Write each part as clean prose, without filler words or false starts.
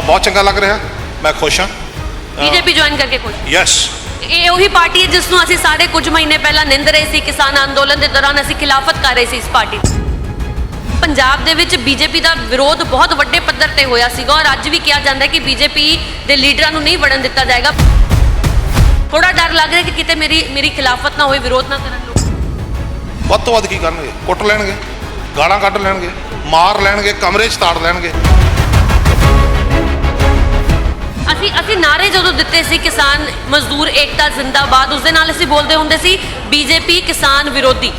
ਬਹੁਤ ਚੰਗਾ ਲੱਗ ਰਿਹਾ, ਮੈਂ ਖੁਸ਼ ਹਾਂ। ਬੀਜੇਪੀ ਜੁਆਇਨ ਕਰਕੇ ਖੁਸ਼? ਯੈਸ। ਇਹ ਉਹੀ ਪਾਰਟੀ ਹੈ ਜਿਸ ਨੂੰ ਅਸੀਂ ਸਾਰੇ ਕੁਝ ਮਹੀਨੇ ਪਹਿਲਾਂ ਨਿੰਦ ਰਹੇ ਸੀ। ਕਿਸਾਨ ਅੰਦੋਲਨ ਦੇ ਦੌਰਾਨ ਅਸੀਂ ਖਿਲਾਫਤ ਕਰ ਰਹੇ ਸੀ ਇਸ ਪਾਰਟੀ ਦੀ। ਪੰਜਾਬ ਦੇ ਵਿੱਚ ਬੀਜੇਪੀ ਦਾ ਵਿਰੋਧ ਬਹੁਤ ਵੱਡੇ ਪੱਧਰ ਤੇ ਹੋਇਆ ਸੀਗਾ ਔਰ ਅੱਜ ਵੀ ਕਿਹਾ ਜਾਂਦਾ ਹੈ ਕਿ ਬੀਜੇਪੀ ਦੇ ਲੀਡਰਾਂ ਨੂੰ ਨਹੀਂ ਵੜਨ ਦਿੱਤਾ ਜਾਏਗਾ। ਥੋੜਾ ਡਰ ਲੱਗ ਰਿਹਾ ਕਿ ਕਿਤੇ ਮੇਰੀ ਖਿਲਾਫਤ ਨਾ ਹੋਏ, ਵਿਰੋਧ ਨਾ ਕਰਨ ਲੋਕ। ਵੱਧ ਤੋਂ ਵੱਧ ਕੀ ਕਰਨਗੇ? ਕੁੱਟ ਲੈਣਗੇ, ਗਾਲਾਂ ਕੱਢ ਲੈਣਗੇ, ਮਾਰ ਲੈਣਗੇ, ਕਮਰੇ 'ਚ ਤਾੜ ਲੈਣਗੇ। ਅਸੀਂ ਨਾਰੇ ਜਦੋਂ ਦਿੱਤੇ ਸੀ ਕਿਸਾਨ ਮਜ਼ਦੂਰ ਏਕਤਾ ਜ਼ਿੰਦਾਬਾਦ, ਉਸ ਦੇ ਨਾਲ ਅਸੀਂ ਬੋਲਦੇ ਹੁੰਦੇ ਸੀ ਬੀਜੇਪੀ ਕਿਸਾਨ ਵਿਰੋਧੀ।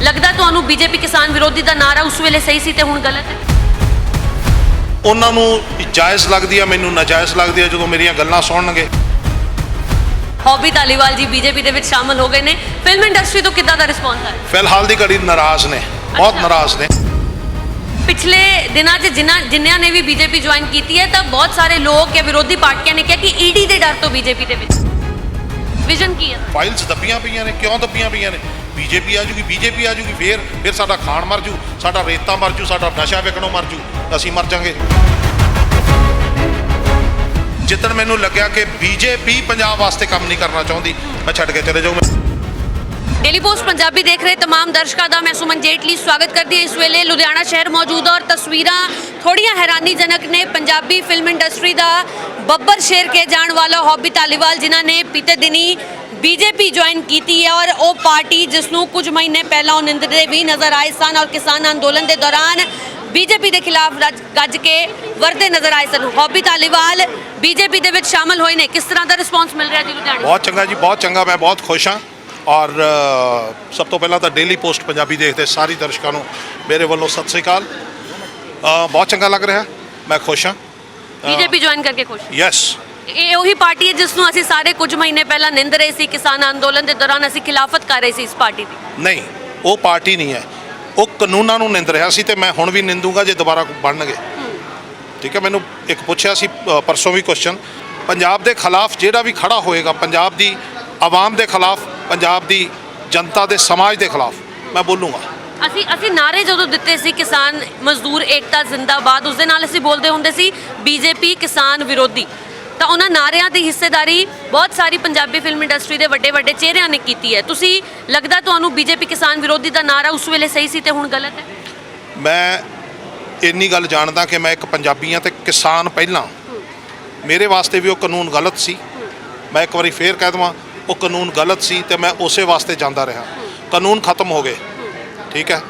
ਲੱਗਦਾ ਤੁਹਾਨੂੰ ਬੀਜੇਪੀ ਕਿਸਾਨ ਵਿਰੋਧੀ ਦਾ ਨਾਰਾ ਉਸ ਵੇਲੇ ਸਹੀ ਸੀ ਤੇ ਹੁਣ ਗਲਤ ਹੈ? ਉਹਨਾਂ ਨੂੰ ਜਾਇਜ਼ ਲੱਗਦੀ ਆ, ਮੈਨੂੰ ਨਾਜਾਇਜ਼ ਲੱਗਦੀ ਆ ਜਦੋਂ ਮੇਰੀਆਂ ਗੱਲਾਂ ਸੁਣਨਗੇ। ਹੌਬੀ ਧਾਲੀਵਾਲ ਜੀ ਬੀਜੇਪੀ ਦੇ ਵਿੱਚ ਸ਼ਾਮਲ ਹੋ ਗਏ ਨੇ, ਫਿਲਮ ਇੰਡਸਟਰੀ ਤੋਂ ਕਿੱਦਾਂ ਦਾ ਰਿਸਪੌਂਸ ਹੈ? ਫਿਲਹਾਲ ਦੀ ਘੜੀ ਨਾਰਾਜ਼ ਨੇ, ਬਹੁਤ ਨਾਰਾਜ਼ ਨੇ। ਪਿਛਲੇ ਦਿਨਾਂ 'ਚ ਜਿਨ੍ਹਾਂ ਨੇ ਵੀ ਬੀਜੇਪੀ ਜੁਆਇਨ ਕੀਤੀ ਹੈ ਤਾਂ ਬਹੁਤ ਸਾਰੇ ਲੋਕ ਜਾਂ ਵਿਰੋਧੀ ਪਾਰਟੀਆਂ ਨੇ ਕਿਹਾ ਕਿ ਈਡੀ ਦੇ ਡਰ ਤੋਂ ਬੀਜੇਪੀ ਦੇ ਵਿੱਚ। ਵਿਜ਼ਨ ਕੀ ਹੈ? ਫਾਈਲਸ ਦੱਬੀਆਂ ਪਈਆਂ ਨੇ। ਕਿਉਂ ਦੱਬੀਆਂ ਪਈਆਂ ਨੇ? ਬੀਜੇਪੀ ਆ ਜੂਗੀ, ਬੀਜੇਪੀ ਆ ਜੂਗੀ, ਫਿਰ ਸਾਡਾ ਖਾਣ ਮਰ ਜੂ, ਸਾਡਾ ਰੇਤਾ ਮਰ ਜੂ, ਸਾਡਾ ਨਸ਼ਾ ਵਿਕਣੋਂ ਮਰ ਜੂ, ਅਸੀਂ ਮਰ ਜਾਵਾਂਗੇ। ਜਿੱਦਣ ਮੈਨੂੰ ਲੱਗਿਆ ਕਿ ਬੀਜੇਪੀ ਪੰਜਾਬ ਵਾਸਤੇ ਕੰਮ ਨਹੀਂ ਕਰਨਾ ਚਾਹੁੰਦੀ, ਮੈਂ ਛੱਡ ਕੇ ਚਲੇ ਜਾਊਂ। ਡੇਲੀ ਪੋਸਟ ਪੰਜਾਬੀ ਦੇਖ ਰਹੇ तमाम ਦਰਸ਼ਕਾਂ ਦਾ ਮੈਂ ਸੁਮਨ ਜੇਟਲੀ ਸਵਾਗਤ ਕਰਦੀ ਹਾਂ। ਇਸ ਵੇਲੇ ਲੁਧਿਆਣਾ ਸ਼ਹਿਰ ਮੌਜੂਦ ਔਰ ਤਸਵੀਰਾਂ ਥੋੜੀਆਂ ਹੈਰਾਨੀਜਨਕ ਨੇ। ਪੰਜਾਬੀ ਫਿਲਮ ਇੰਡਸਟਰੀ ਦਾ ਬੱਬਰ ਸ਼ੇਰ ਕੇ ਜਾਣ ਵਾਲਾ ਹੌਬੀ ਧਾਲੀਵਾਲ ਜਿਨ੍ਹਾਂ ਨੇ ਬੀਤੇ ਦਿਨੀ ਬੀਜੇਪੀ ਜੁਆਇਨ ਕੀਤੀ ਹੈ ਔਰ ਉਹ ਪਾਰਟੀ ਜਿਸ ਨੂੰ ਕੁਝ ਮਹੀਨੇ ਪਹਿਲਾਂ ਉਹ ਨਿੰਦਦੇ ਵੀ ਨਜ਼ਰ ਆਏ ਸਨ ਔਰ ਕਿਸਾਨ ਅੰਦੋਲਨ ਦੇ ਦੌਰਾਨ ਬੀਜੇਪੀ ਦੇ ਖਿਲਾਫ ਗੱਜ ਕੇ ਵਰਦੇ ਨਜ਼ਰ ਆਏ ਸਨ। ਹੌਬੀ ਧਾਲੀਵਾਲ ਬੀਜੇਪੀ ਦੇ ਵਿੱਚ ਸ਼ਾਮਲ ਹੋਏ ਨੇ, ਕਿਸ ਤਰ੍ਹਾਂ ਦਾ ਰਿਸਪੌਂਸ ਮਿਲ ਰਿਹਾ ਜੀ ਲੁਧਿਆਣੇ? ਬਹੁਤ ਚੰਗਾ ਜੀ, ਬਹੁਤ ਚੰਗਾ, ਮੈਂ ਬਹੁਤ ਖੁਸ਼ ਹਾਂ। ਔਰ ਸਭ ਤੋਂ ਪਹਿਲਾਂ ਤਾਂ ਡੇਲੀ ਪੋਸਟ ਪੰਜਾਬੀ ਦੇਖਦੇ ਸਾਰੇ ਦਰਸ਼ਕਾਂ ਨੂੰ ਮੇਰੇ ਵੱਲੋਂ ਸਤਿ ਸ੍ਰੀ ਅਕਾਲ। ਬਹੁਤ ਚੰਗਾ ਲੱਗ ਰਿਹਾ, ਮੈਂ ਖੁਸ਼ ਹਾਂ। ਬੀਜੇਪੀ ਜੁਆਇਨ ਕਰਕੇ ਖੁਸ਼? ਯੈਸ। ਇਹ ਉਹੀ ਪਾਰਟੀ ਹੈ ਜਿਸ ਨੂੰ ਅਸੀਂ ਸਾਰੇ ਕੁਝ ਮਹੀਨੇ ਪਹਿਲਾਂ ਨਿੰਦ ਰਹੇ ਸੀ। ਕਿਸਾਨ ਅੰਦੋਲਨ ਦੇ ਦੌਰਾਨ ਅਸੀਂ ਖਿਲਾਫਤ ਕਰ ਰਹੇ ਸੀ ਇਸ ਪਾਰਟੀ ਦੀ। ਨਹੀਂ, ਉਹ ਪਾਰਟੀ ਨਹੀਂ ਹੈ, ਉਹ ਕਾਨੂੰਨਾਂ ਨੂੰ ਨਿੰਦ ਰਿਹਾ ਸੀ ਤੇ ਮੈਂ ਹੁਣ ਵੀ ਨਿੰਦੂਗਾ ਜੇ ਦੁਬਾਰਾ ਬਣਨਗੇ। ਠੀਕ ਹੈ। ਮੈਨੂੰ ਇੱਕ ਪੁੱਛਿਆ ਸੀ ਪਰਸੋਂ ਵੀ ਕੁਐਸਚਨ, ਪੰਜਾਬ ਦੇ ਖਿਲਾਫ ਜਿਹੜਾ ਵੀ ਖੜਾ ਹੋਏਗਾ, ਪੰਜਾਬ ਦੀ ਆਵਾਮ ਦੇ ਖਿਲਾਫ, ਪੰਜਾਬ ਦੀ ਜਨਤਾ ਦੇ ਸਮਾਜ ਦੇ ਖਿਲਾਫ ਮੈਂ ਬੋਲੂੰਗਾ। ਅਸੀਂ ਨਾਰੇ ਜਦੋਂ ਦਿੱਤੇ ਸੀ ਕਿਸਾਨ ਮਜ਼ਦੂਰ ਏਕਤਾ ਜ਼ਿੰਦਾਬਾਦ, ਉਸ ਦੇ ਨਾਲ ਅਸੀਂ ਬੋਲਦੇ ਹੁੰਦੇ ਸੀ ਬੀਜੇਪੀ ਕਿਸਾਨ ਵਿਰੋਧੀ। ਤਾਂ ਉਹਨਾਂ ਨਾਰਿਆਂ ਦੀ ਹਿੱਸੇਦਾਰੀ ਬਹੁਤ ਸਾਰੀ ਪੰਜਾਬੀ ਫਿਲਮ ਇੰਡਸਟਰੀ ਦੇ ਵੱਡੇ ਵੱਡੇ ਚਿਹਰਿਆਂ ਨੇ ਕੀਤੀ ਹੈ। ਤੁਸੀਂ ਲੱਗਦਾ ਤੁਹਾਨੂੰ ਬੀਜੇਪੀ ਕਿਸਾਨ ਵਿਰੋਧੀ ਦਾ ਨਾਰਾ ਉਸ ਵੇਲੇ ਸਹੀ ਸੀ ਤੇ ਹੁਣ ਗਲਤ ਹੈ? ਮੈਂ ਇੰਨੀ ਗੱਲ ਜਾਣਦਾ ਕਿ ਮੈਂ ਇੱਕ ਪੰਜਾਬੀ ਹਾਂ ਤੇ ਕਿਸਾਨ ਪਹਿਲਾਂ, ਮੇਰੇ ਵਾਸਤੇ ਵੀ ਉਹ ਕਾਨੂੰਨ ਗਲਤ ਸੀ। ਮੈਂ ਇੱਕ ਵਾਰੀ ਫੇਰ ਕਹਿ ਦੇਵਾਂ, ਉਹ ਕਾਨੂੰਨ ਗਲਤ ਸੀ ਤੇ ਮੈਂ ਉਸੇ ਵਾਸਤੇ ਜਾਂਦਾ ਰਿਹਾ। ਕਾਨੂੰਨ ਖਤਮ ਹੋ ਗਏ, ਠੀਕ ਹੈ,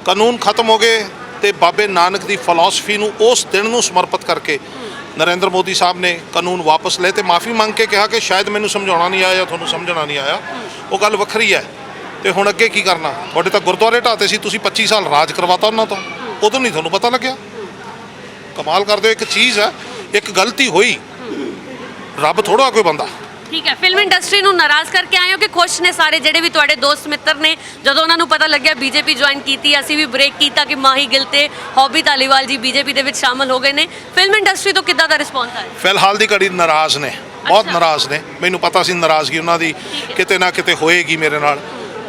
ਕਾਨੂੰਨ ਖਤਮ ਹੋ ਗਏ ਤੇ ਬਾਬੇ ਨਾਨਕ ਦੀ ਫਿਲਾਸਫੀ ਨੂੰ ਉਸ ਦਿਨ ਨੂੰ ਸਮਰਪਿਤ ਕਰਕੇ ਨਰਿੰਦਰ ਮੋਦੀ ਸਾਹਿਬ ਨੇ ਕਾਨੂੰਨ ਵਾਪਸ ਲਏ ਤੇ ਮਾਫੀ ਮੰਗ ਕੇ ਕਿਹਾ ਕਿ ਸ਼ਾਇਦ ਮੈਨੂੰ ਸਮਝਾਉਣਾ ਨਹੀਂ ਆਇਆ ਜਾਂ ਤੁਹਾਨੂੰ ਸਮਝਣਾ ਨਹੀਂ ਆਇਆ। ਉਹ ਗੱਲ ਵੱਖਰੀ ਹੈ। ਤੇ ਹੁਣ ਅੱਗੇ ਕੀ ਕਰਨਾ? ਤੁਹਾਡੇ ਤਾਂ ਗੁਰਦੁਆਰੇ ਢਾਤੇ ਸੀ, ਤੁਸੀਂ 25 ਸਾਲ ਰਾਜ ਕਰਵਾਤਾ ਉਹਨਾਂ ਤੋਂ, ਉਦੋਂ ਨਹੀਂ ਤੁਹਾਨੂੰ ਪਤਾ ਲੱਗਿਆ? ਕਮਾਲ ਕਰਦੇ ਹੋ। ਇੱਕ ਚੀਜ਼ ਹੈ, ਇੱਕ ਗਲਤੀ ਹੋਈ, ਰੱਬ ਥੋੜਾ ਕੋਈ ਬੰਦਾ। ਠੀਕ ਹੈ। ਫਿਲਮ ਇੰਡਸਟਰੀ ਨੂੰ ਨਾਰਾਜ਼ ਕਰਕੇ ਆਏ ਹੋ ਕਿ ਖੁਸ਼ ਨੇ ਸਾਰੇ ਜਿਹੜੇ ਵੀ ਤੁਹਾਡੇ ਦੋਸਤ ਮਿੱਤਰ ਨੇ ਜਦੋਂ ਉਹਨਾਂ ਨੂੰ ਪਤਾ ਲੱਗਿਆ ਬੀਜੇਪੀ ਜੁਆਇਨ ਕੀਤੀ? ਅਸੀਂ ਵੀ ਬ੍ਰੇਕ ਕੀਤਾ ਕਿ ਮਾਹੀ ਗਿੱਲ ਤੇ ਹੌਬੀ ਧਾਲੀਵਾਲ ਜੀ ਬੀਜੇਪੀ ਦੇ ਵਿੱਚ ਸ਼ਾਮਲ ਹੋ ਗਏ ਨੇ। ਫਿਲਮ ਇੰਡਸਟਰੀ ਤੋਂ ਕਿੱਦਾਂ ਦਾ ਰਿਸਪੌਂਸ ਆਇਆ? ਫਿਲਹਾਲ ਦੀ ਘੜੀ ਨਾਰਾਜ਼ ਨੇ, ਬਹੁਤ ਨਾਰਾਜ਼ ਨੇ। ਮੈਨੂੰ ਪਤਾ ਸੀ ਨਾਰਾਜ਼ਗੀ ਉਹਨਾਂ ਦੀ ਕਿਤੇ ਨਾ ਕਿਤੇ ਹੋਏਗੀ ਮੇਰੇ ਨਾਲ,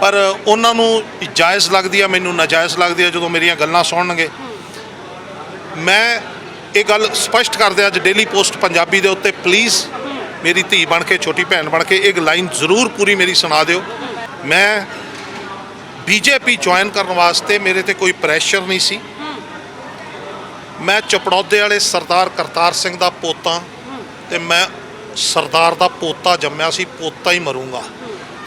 ਪਰ ਉਹਨਾਂ ਨੂੰ ਜਾਇਜ਼ ਲੱਗਦੀ ਆ, ਮੈਨੂੰ ਨਾਜਾਇਜ਼ ਲੱਗਦੀ ਆ ਜਦੋਂ ਮੇਰੀਆਂ ਗੱਲਾਂ ਸੁਣਨਗੇ। ਮੈਂ ਇਹ ਗੱਲ ਸਪਸ਼ਟ ਕਰਦੇ ਅੱਜ ਡੇਲੀ ਪੋਸਟ ਪੰਜਾਬੀ ਦੇ ਉੱਤੇ, ਪਲੀਜ਼ ਮੇਰੀ ਧੀ ਬਣ ਕੇ, ਛੋਟੀ ਭੈਣ ਬਣ ਕੇ ਇੱਕ ਲਾਈਨ ਜ਼ਰੂਰ ਪੂਰੀ ਮੇਰੀ ਸੁਣਾ ਦਿਓ। ਮੈਂ ਬੀਜੇਪੀ ਜੁਆਇਨ ਕਰਨ ਵਾਸਤੇ ਮੇਰੇ ਤੇ ਕੋਈ ਪ੍ਰੈਸ਼ਰ ਨਹੀਂ ਸੀ। ਮੈਂ ਚਪੜੌਦੇ ਵਾਲੇ ਸਰਦਾਰ ਕਰਤਾਰ ਸਿੰਘ ਦਾ ਪੋਤਾ ਤੇ ਮੈਂ ਸਰਦਾਰ ਦਾ ਪੋਤਾ ਜੰਮਿਆ ਸੀ, ਪੋਤਾ ਹੀ ਮਰੂੰਗਾ।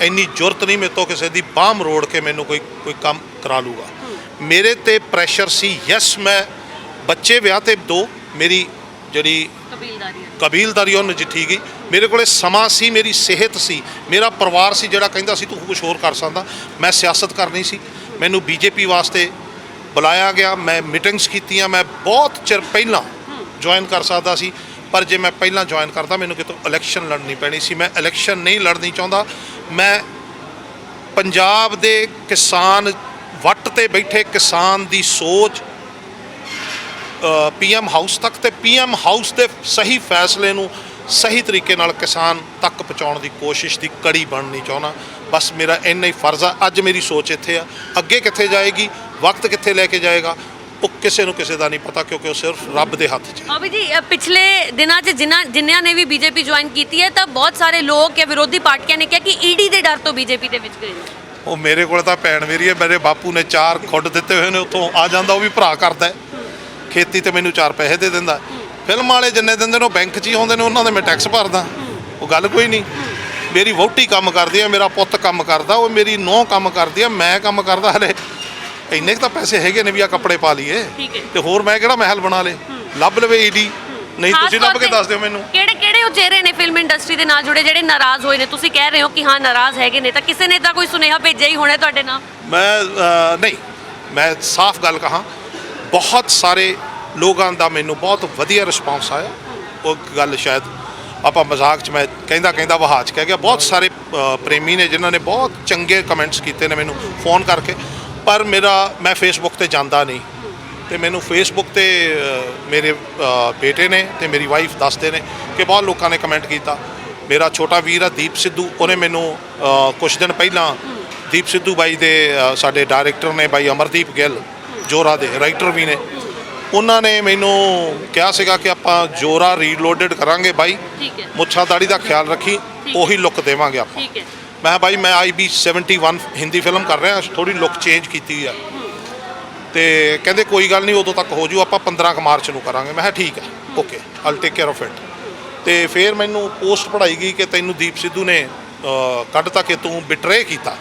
ਇੰਨੀ ਜ਼ਰੂਰਤ ਨਹੀਂ ਮੇਰੇ ਤੋਂ ਕਿਸੇ ਦੀ ਬਾਹ ਮਰੋੜ ਕੇ ਮੈਨੂੰ ਕੋਈ ਕੰਮ ਕਰਾ ਲੂਗਾ। ਮੇਰੇ ਤੇ ਪ੍ਰੈਸ਼ਰ ਸੀ। ਯੈਸ, ਮੈਂ ਬੱਚੇ ਵਿਆਹ ਤੇ 2, ਮੇਰੀ ਜਿਹੜੀ ਕਬੀਲਦਾਰੀ ਉਹ ਨਜਿੱਠੀ ਗਈ। ਮੇਰੇ ਕੋਲੇ ਸਮਾਂ ਸੀ, ਮੇਰੀ ਸਿਹਤ ਸੀ, ਮੇਰਾ ਪਰਿਵਾਰ ਸੀ ਜਿਹੜਾ ਕਹਿੰਦਾ ਸੀ ਤੂੰ ਕੁਛ ਹੋਰ ਕਰ ਸਕਦਾ। ਮੈਂ ਸਿਆਸਤ ਕਰਨੀ ਸੀ, ਮੈਨੂੰ ਬੀਜੇਪੀ ਵਾਸਤੇ ਬੁਲਾਇਆ ਗਿਆ, ਮੈਂ ਮੀਟਿੰਗਸ ਕੀਤੀਆਂ। ਮੈਂ ਬਹੁਤ ਚਿਰ ਪਹਿਲਾਂ ਜੁਆਇਨ ਕਰ ਸਕਦਾ ਸੀ, ਪਰ ਜੇ ਮੈਂ ਪਹਿਲਾਂ ਜੁਆਇਨ ਕਰਦਾ ਮੈਨੂੰ ਕਿਤੋਂ ਇਲੈਕਸ਼ਨ ਲੜਨੀ ਪੈਣੀ ਸੀ। ਮੈਂ ਇਲੈਕਸ਼ਨ ਨਹੀਂ ਲੜਨੀ ਚਾਹੁੰਦਾ। ਮੈਂ ਪੰਜਾਬ ਦੇ ਕਿਸਾਨ, ਵੱਟ ਤੇ ਬੈਠੇ ਕਿਸਾਨ ਦੀ ਸੋਚ PM ਹਾਊਸ ਤੱਕ ਤੇ PM ਹਾਊਸ ਦੇ ਸਹੀ ਫੈਸਲੇ ਨੂੰ ਸਹੀ ਤਰੀਕੇ ਨਾਲ ਕਿਸਾਨ ਤੱਕ ਪਹੁੰਚਾਉਣ ਦੀ ਕੋਸ਼ਿਸ਼ ਦੀ ਕੜੀ ਬਣਨੀ ਚਾਹੁੰਦਾ। ਬਸ ਮੇਰਾ ਇੰਨਾ ਹੀ ਫਰਜ਼ ਆ। ਅੱਜ ਮੇਰੀ ਸੋਚ ਇੱਥੇ ਆ, ਅੱਗੇ ਕਿੱਥੇ ਜਾਏਗੀ, ਵਕਤ ਕਿੱਥੇ ਲੈ ਕੇ ਜਾਏਗਾ, ਉਹ ਕਿਸੇ ਨੂੰ ਕਿਸੇ ਦਾ ਨਹੀਂ ਪਤਾ, ਕਿਉਂਕਿ ਉਹ ਸਿਰਫ ਰੱਬ ਦੇ ਹੱਥ 'ਚ ਹੈ। ਅਭੀ ਜੀ ਪਿਛਲੇ ਦਿਨਾਂ 'ਚ ਜਿਨ੍ਹਾਂ ਨੇ ਵੀ ਬੀਜੇਪੀ ਜੁਆਇਨ ਕੀਤੀ ਹੈ ਤਾਂ ਬਹੁਤ ਸਾਰੇ ਲੋਕ ਜਾਂ ਵਿਰੋਧੀ ਪਾਰਟੀਆਂ ਨੇ ਕਿਹਾ ਕਿ ਈਡੀ ਦੇ ਡਰ ਤੋਂ ਬੀਜੇਪੀ ਦੇ ਵਿੱਚ ਗਏ ਨੇ। ਉਹ ਮੇਰੇ ਕੋਲ ਤਾਂ ਭੈਣ ਮੇਰੀ ਹੈ, ਮੇਰੇ ਬਾਪੂ ਨੇ 4 ਖੁੱਡ ਦਿੱਤੇ ਹੋਏ ਨੇ, ਉੱਥੋਂ ਆ ਜਾਂਦਾ, ਉਹ ਵੀ ਭਰਾ ਕਰਦਾ ਹੈ। ਖੇਤੀ ਤੇ ਮੈਨੂੰ 4 ਪੈਸੇ ਦੇ ਦਿੰਦਾ। ਫਿਲਮ ਵਾਲੇ ਜਿੰਨੇ ਦਿੰਦੇ ਨੇ ਉਹ ਬੈਂਕ 'ਚ ਹੀ ਆਉਂਦੇ ਨੇ, ਉਹਨਾਂ ਦੇ ਮੈਂ ਟੈਕਸ ਭਰਦਾ। ਉਹ ਗੱਲ ਕੋਈ ਨਹੀਂ। ਮੇਰੀ ਵਹੁਟੀ ਕੰਮ ਕਰਦੀ ਹੈ, ਮੇਰਾ ਪੁੱਤ ਕੰਮ ਕਰਦਾ, ਉਹ ਮੇਰੀ ਨੂੰਹ ਕੰਮ ਕਰਦੀ ਹੈ, ਮੈਂ ਕੰਮ ਕਰਦਾ। ਹਲੇ ਇੰਨੇ ਕੁ ਤਾਂ ਪੈਸੇ ਹੈਗੇ ਨੇ ਵੀ ਆ ਕੱਪੜੇ ਪਾ ਲਈਏ, ਤੇ ਹੋਰ ਮੈਂ ਕਿਹੜਾ ਮਹਿਲ ਬਣਾ ਲੇ। ਲੱਭ ਲਵੇ ਈਡੀ, ਨਹੀਂ ਤੁਸੀਂ ਲੱਭ ਕੇ ਦੱਸ ਦਿਓ ਮੈਨੂੰ। ਕਿਹੜੇ ਉਹ ਚਿਹਰੇ ਨੇ ਫਿਲਮ ਇੰਡਸਟਰੀ ਦੇ ਨਾਲ ਜੁੜੇ ਜਿਹੜੇ ਨਾਰਾਜ਼ ਹੋਏ ਨੇ? ਤੁਸੀਂ ਕਹਿ ਰਹੇ ਹੋ ਕਿ ਹਾਂ ਨਾਰਾਜ਼ ਹੈਗੇ ਨੇ, ਤਾਂ ਕਿਸੇ ਨੇ ਤਾਂ ਕੋਈ ਸੁਨੇਹਾ ਭੇਜਿਆ ਹੀ ਹੋਣਾ ਤੁਹਾਡੇ ਨਾਲ। ਨਹੀਂ, ਮੈਂ ਸਾਫ਼ ਗੱਲ ਕਹਾਂ, ਬਹੁਤ ਸਾਰੇ ਲੋਕਾਂ ਦਾ ਮੈਨੂੰ ਬਹੁਤ ਵਧੀਆ ਰਿਸਪੌਂਸ ਆਇਆ। ਉਹ ਗੱਲ ਸ਼ਾਇਦ ਆਪਾਂ ਮਜ਼ਾਕ 'ਚ ਮੈਂ ਕਹਿੰਦਾ ਵਹਾਅ 'ਚ ਕਹਿ ਗਿਆ। ਬਹੁਤ ਸਾਰੇ ਪ੍ਰੇਮੀ ਨੇ ਜਿਨ੍ਹਾਂ ਨੇ ਬਹੁਤ ਚੰਗੇ ਕਮੈਂਟਸ ਕੀਤੇ ਨੇ ਮੈਨੂੰ ਫੋਨ ਕਰਕੇ। ਪਰ ਮੈਂ ਫੇਸਬੁੱਕ ਤੇ ਜਾਂਦਾ ਨਹੀਂ, ਤੇ ਮੈਨੂੰ ਫੇਸਬੁੱਕ ਤੇ ਮੇਰੇ ਬੇਟੇ ਨੇ ਤੇ ਮੇਰੀ ਵਾਈਫ ਦੱਸਦੇ ਨੇ ਕਿ ਬਹੁਤ ਲੋਕਾਂ ਨੇ ਕਮੈਂਟ ਕੀਤਾ। ਮੇਰਾ ਛੋਟਾ ਵੀਰ ਆ ਦੀਪ ਸਿੱਧੂ, ਉਹਨੇ ਮੈਨੂੰ ਕੁਝ ਦਿਨ ਪਹਿਲਾਂ ਦੀਪ ਸਿੱਧੂ ਬਾਈ ਦੇ ਸਾਡੇ ਡਾਇਰੈਕਟਰ ਨੇ ਬਾਈ ਅਮਰਦੀਪ ਗਿੱਲ, ਜੋਰਾ ਦੇ ਰਾਈਟਰ ਵੀ ਨੇ, ਉਹਨਾਂ ਨੇ ਮੈਨੂੰ ਕਿਹਾ ਸੀਗਾ ਕਿ ਆਪਾਂ ਜੋਰਾ ਰੀਲੋਡਡ ਕਰਾਂਗੇ ਬਾਈ, ਮੁੱਛਾਂ ਦਾੜੀ ਦਾ ਖਿਆਲ ਰੱਖੀ, ਉਹੀ ਲੁੱਕ ਦੇਵਾਂਗੇ ਆਪਾਂ। ਮੈਂ ਕਿਹਾ ਬਾਈ ਮੈਂ IB 71 ਹਿੰਦੀ ਫਿਲਮ ਕਰ ਰਿਹਾ, ਥੋੜੀ ਲੁੱਕ ਚੇਂਜ ਕੀਤੀ ਆ। ਤੇ ਕਹਿੰਦੇ ਕੋਈ ਗੱਲ ਨਹੀਂ, ਉਦੋਂ ਤੱਕ ਹੋ ਜੂ, ਆਪਾਂ 15 ਮਾਰਚ ਨੂੰ ਕਰਾਂਗੇ। ਮੈਂ ਕਿਹਾ ਠੀਕ ਹੈ, okay, all take care of it. ਤੇ ਫਿਰ ਮੈਨੂੰ ਪੋਸਟ ਪੜਾਈ ਗਈ ਕਿ ਤੈਨੂੰ ਦੀਪ ਸਿੱਧੂ ਨੇ ਕੱਢਤਾ ਕਿ ਤੂੰ ਬਿਟਰੇ ਕੀਤਾ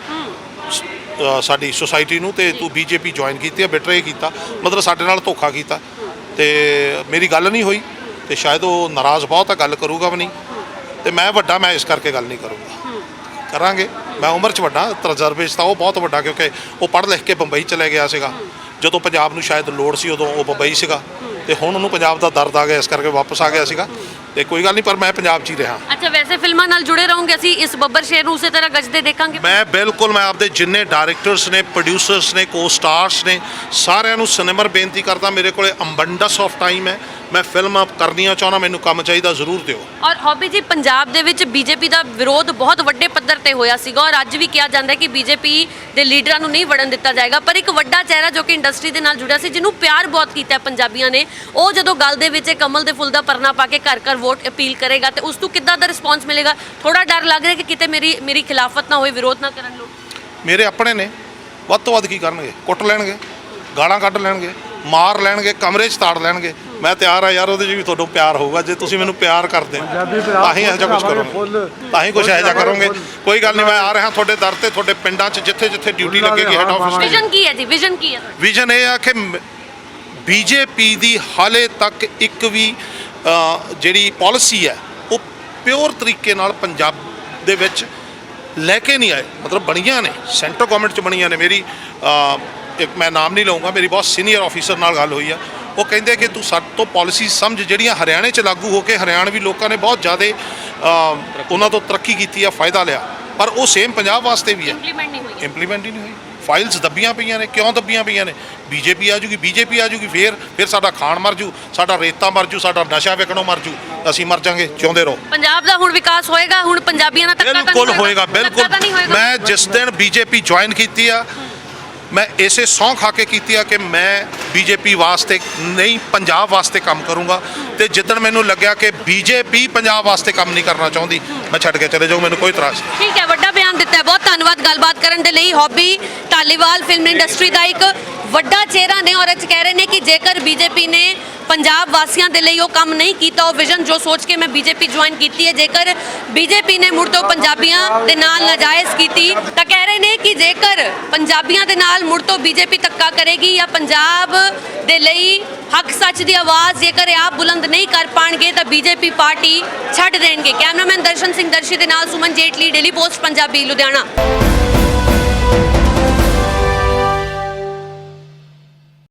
ਸਾਡੀ ਸੁਸਾਇਟੀ ਨੂੰ, ਤੇ ਤੂੰ BJP ਜੁਆਇਨ ਕੀਤੀ ਹੈ, ਬਿਟਰੇ ਕੀਤਾ, ਮਤਲਬ ਸਾਡੇ ਨਾਲ ਧੋਖਾ ਕੀਤਾ। ਤੇ ਮੇਰੀ ਗੱਲ ਨਹੀਂ ਹੋਈ, ਤੇ ਸ਼ਾਇਦ ਉਹ ਨਾਰਾਜ਼ ਬਹੁਤ ਆ, ਗੱਲ ਕਰੂਗਾ ਵੀ ਨਹੀਂ। ਤੇ ਮੈਂ ਵੱਡਾ, ਮੈਂ ਇਸ ਕਰਕੇ ਗੱਲ ਨਹੀਂ ਕਰੂੰਗਾ। ਕਰਾਂਗੇ, ਮੈਂ ਉਮਰ 'ਚ ਵੱਡਾ, ਤਜਰਬੇ 'ਚ ਤਾਂ ਉਹ ਬਹੁਤ ਵੱਡਾ, ਕਿਉਂਕਿ ਉਹ ਪੜ੍ਹ ਲਿਖ ਕੇ ਬੰਬਈ ਚਲੇ ਗਿਆ ਸੀਗਾ। ਜਦੋਂ ਪੰਜਾਬ ਨੂੰ ਸ਼ਾਇਦ ਲੋੜ ਸੀ ਉਦੋਂ ਉਹ ਬੰਬਈ ਸੀਗਾ, ਤੇ ਹੁਣ ਉਹਨੂੰ ਪੰਜਾਬ ਦਾ ਦਰਦ ਆ ਗਿਆ, ਇਸ ਕਰਕੇ ਵਾਪਸ ਆ ਗਿਆ ਸੀਗਾ। ਤੇ ਕੋਈ ਗੱਲ ਨਹੀਂ, ਪਰ ਮੈਂ ਪੰਜਾਬ 'ਚ ਹੀ ਰਿਹਾ। ਅੱਛਾ, ਵੈਸੇ ਫਿਲਮਾਂ ਨਾਲ ਜੁੜੇ ਰਹੋਗੇ? ਅਸੀਂ ਇਸ ਬੱਬਰ ਸ਼ੇਰ ਨੂੰ ਉਸੇ ਤਰ੍ਹਾਂ ਗੱਜਦੇ ਦੇਖਾਂਗੇ? ਮੈਂ ਆਪਦੇ ਜਿੰਨੇ ਡਾਇਰੈਕਟਰਸ ਨੇ, ਪ੍ਰੋਡਿਊਸਰਸ ਨੇ, ਕੋ-ਸਟਾਰਸ ਨੇ, ਸਾਰਿਆਂ ਨੂੰ ਸਿਨੇਮਰ ਬੇਨਤੀ ਕਰਦਾ, ਮੇਰੇ ਕੋਲੇ ਅੰਬੰਡਸ ਆਫ ਟਾਈਮ ਹੈ, ਮੈਂ ਫਿਲਮਾਂ ਕਰਨੀਆਂ ਚਾਹੁੰਦਾ, ਮੈਨੂੰ ਕੰਮ ਚਾਹੀਦਾ, ਜ਼ਰੂਰ ਦਿਓ। ਔਰ ਹੌਬੀ ਜੀ, ਪੰਜਾਬ ਦੇ ਵਿੱਚ BJP ਦਾ ਵਿਰੋਧ ਬਹੁਤ ਵੱਡੇ ਪੱਧਰ ਤੇ ਹੋਇਆ ਸੀਗਾ, ਔਰ ਅੱਜ ਵੀ ਕਿਹਾ ਜਾਂਦਾ ਕਿ BJP ਦੇ ਲੀਡਰਾਂ ਨੂੰ ਨਹੀਂ ਵੜਨ ਦਿੱਤਾ ਜਾਏਗਾ। ਪਰ ਇੱਕ ਵੱਡਾ ਚਿਹਰਾ ਜੋ ਕਿ ਇੰਡਸਟਰੀ ਦੇ ਨਾਲ ਜੁੜਿਆ ਸੀ, ਜਿਹਨੂੰ ਪਿਆਰ ਬਹੁਤ ਕੀਤਾ ਪੰਜਾਬੀਆਂ ਨੇ, ਉਹ ਜਦੋਂ ਗੱਲ ਦੇ ਵਿੱਚ ਕਮਲ ਦੇ ਫੁੱਲ ਦਾ ਪਰਨਾ ਪਾ ਕੇ ਘਰ ਘਰ ਵੋਟ ਅਪੀਲ ਕਰੇਗਾ, ਤੇ ਉਸ ਤੋਂ ਕਿੱਦਾਂ ਦਾ ਰਿਸਪੌਂਸ ਮਿਲੇਗਾ? ਥੋੜਾ ਡਰ ਲੱਗ ਰਿਹਾ ਕਿ ਕਿਤੇ ਮੇਰੀ ਖਿਲਾਫਤ ਨਾ ਹੋਏ, ਵਿਰੋਧ ਨਾ ਕਰਨ ਲੋਕ। ਮੇਰੇ ਆਪਣੇ ਨੇ, ਵੱਧ ਤੋਂ ਵੱਧ ਕੀ ਕਰਨਗੇ? ਕੁੱਟ ਲੈਣਗੇ, ਗਾਲਾਂ ਕੱਢ ਲੈਣਗੇ, ਮਾਰ ਲੈਣਗੇ, ਕਮਰੇ 'ਚ ਤਾੜ ਲੈਣਗੇ। ਮੈਂ ਤਿਆਰ ਆ ਯਾਰ, ਉਹਦੇ 'ਚ ਵੀ ਤੁਹਾਨੂੰ ਪਿਆਰ ਹੋਊਗਾ। ਜੇ ਤੁਸੀਂ ਮੈਨੂੰ ਪਿਆਰ ਕਰਦੇ ਹੋ ਤਾਂ ਹੀ ਇਹੋ ਜਿਹਾ ਕੁਝ ਕਰੋਗੇ, ਤਾਂ ਹੀ ਕੁਝ ਇਹੋ ਜਿਹਾ ਕਰੋਗੇ। ਕੋਈ ਗੱਲ ਨਹੀਂ, ਮੈਂ ਆ ਰਿਹਾ ਤੁਹਾਡੇ ਦਰ ਤੇ, ਤੁਹਾਡੇ ਪਿੰਡਾਂ 'ਚ ਜਿੱਥੇ ਜਿੱਥੇ ਡਿਊਟੀ ਲੱਗੇਗੀ ਹੈਡ ਆਫਿਸ। ਵਿਜ਼ਨ ਕੀ ਹੈ ਜੀ? ਵਿਜ਼ਨ ਕੀ ਹੈ? ਵਿਜ਼ਨ ਇਹ ਆ ਕਿ BJP ਦੀ ਹਾਲੇ ਤੱਕ ਇੱਕ ਵੀ ਜਿਹੜੀ ਪਾਲਿਸੀ ਹੈ ਉਹ ਪਿਓਰ ਤਰੀਕੇ ਨਾਲ ਪੰਜਾਬ ਦੇ ਵਿੱਚ ਲੈ ਕੇ ਨਹੀਂ ਆਏ। ਮਤਲਬ ਬਣੀਆਂ ਨੇ, ਸੈਂਟਰ ਗਵਰਨਮੈਂਟ 'ਚ ਬਣੀਆਂ ਨੇ। ਮੇਰੀ ਇੱਕ ਮੈਂ ਨਾਮ ਨਹੀਂ ਲਊਂਗਾ, ਮੇਰੀ ਬਹੁਤ ਸੀਨੀਅਰ ਆਫੀਸਰ ਨਾਲ ਗੱਲ ਹੋਈ ਆ, ਉਹ ਕਹਿੰਦੇ ਕਿ ਤੂੰ ਸਾਡੇ ਤੋਂ ਪਾਲਿਸੀ ਸਮਝ ਜਿਹੜੀਆਂ ਹਰਿਆਣੇ 'ਚ ਲਾਗੂ ਹੋ ਕੇ ਹਰਿਆਣਵੀ ਲੋਕਾਂ ਨੇ ਬਹੁਤ ਜ਼ਿਆਦਾ ਉਹਨਾਂ ਤੋਂ ਤਰੱਕੀ ਕੀਤੀ ਆ, ਫਾਇਦਾ ਲਿਆ, ਪਰ ਉਹ ਸੇਮ ਪੰਜਾਬ ਵਾਸਤੇ ਵੀ ਹੈ, ਇੰਪਲੀਮੈਂਟ ਹੀ ਨਹੀਂ ਹੋਈ। ਫਾਈਲਸ ਦੱਬੀਆਂ ਪਈਆਂ ਨੇ। ਕਿਉਂ ਦੱਬੀਆਂ ਪਈਆਂ ਨੇ? BJP ਆ ਜੂਗੀ, ਫਿਰ ਸਾਡਾ ਖਾਣ ਮਰ ਜੂ, ਸਾਡਾ ਰੇਤਾ ਮਰ ਜੂ, ਸਾਡਾ ਨਸ਼ਾ ਵਿਕਣੋਂ ਮਰ ਜੂ, ਅਸੀਂ ਮਰ ਜਾਾਂਗੇ। ਜਿਉਂਦੇ ਰਹੋ। ਪੰਜਾਬ ਦਾ ਹੁਣ ਵਿਕਾਸ ਹੋਏਗਾ, ਹੁਣ ਪੰਜਾਬੀਆਂ ਨਾਲ ਧੱਕਾ ਤਾਂ ਬਿਲਕੁਲ ਹੋਏਗਾ, ਬਿਲਕੁਲ। ਮੈਂ ਜਿਸ ਦਿਨ BJP ਜੁਆਇਨ ਕੀਤੀ ਆ, ਮੈਂ ਇਸੇ ਸਹੁੰ ਖਾ ਕੇ ਕੀਤੀ ਆ ਕਿ ਮੈਂ BJP ਵਾਸਤੇ ਨਹੀਂ, ਪੰਜਾਬ ਵਾਸਤੇ ਕੰਮ ਕਰੂੰਗਾ। ਤੇ ਜਿੱਦਣ ਮੈਨੂੰ ਲੱਗਿਆ ਕਿ BJP ਪੰਜਾਬ ਵਾਸਤੇ ਕੰਮ ਨਹੀਂ ਕਰਨਾ ਚਾਹੁੰਦੀ, ਮੈਂ ਛੱਡ ਕੇ ਚਲੇ ਜਾਊਂ, ਮੈਨੂੰ ਕੋਈ ਇਤਰਾਜ਼ ਨਹੀਂ। ਠੀਕ ਹੈ, ਵੱਡਾ ਬਿਆਨ ਦਿੱਤਾ ਹੈ, ਬਹੁਤ ਧੰਨਵਾਦ ਗੱਲਬਾਤ ਕਰਨ ਦੇ ਲਈ। ਹੌਬੀ ਧਾਲੀਵਾਲ ਫਿਲਮ ਇੰਡਸਟਰੀ ਦਾ ਇੱਕ ਵੱਡਾ ਚਿਹਰਾ ਨੇ, ਔਰ ਅੱਜ ਕਹਿ ਰਹੇ ਨੇ ਕਿ ਜੇਕਰ BJP ਨੇ ਪੰਜਾਬ ਵਾਸੀਆਂ ਦੇ ਲਈ ਉਹ ਕੰਮ ਨਹੀਂ ਕੀਤਾ, ਉਹ ਵਿਜ਼ਨ ਜੋ ਸੋਚ ਕੇ ਮੈਂ BJP ਜੁਆਇਨ ਕੀਤੀ ਹੈ, ਜੇਕਰ BJP ਨੇ ਮੁੜ ਤੋਂ ਪੰਜਾਬੀਆਂ ਦੇ ਨਾਲ ਨਾਜਾਇਜ਼ ਕੀਤੀ, ਤਾਂ ਕਹਿ ਰਹੇ ਨੇ ਕਿ ਜੇਕਰ ਪੰਜਾਬੀਆਂ ਦੇ ਨਾਲ ਮੁੜ ਤੋਂ BJP ਧੱਕਾ ਕਰੇਗੀ ਜਾਂ ਪੰਜਾਬ ਦੇ ਲਈ ਹੱਕ ਸੱਚ ਦੀ ਆਵਾਜ਼ ਜੇਕਰ ਆਪ ਬੁਲੰਦ ਨਹੀਂ ਕਰ ਪਾਣਗੇ, ਤਾਂ BJP ਪਾਰਟੀ ਛੱਡ ਦੇਣਗੇ। ਕੈਮਰਾਮੈਨ ਦਰਸ਼ਨ ਸਿੰਘ ਦਰਸ਼ੀ ਦੇ ਨਾਲ ਸੁਮਨ ਜੇਟਲੀ, ਡੇਲੀ ਪੋਸਟ ਪੰਜਾਬੀ, ਲੁਧਿਆਣਾ।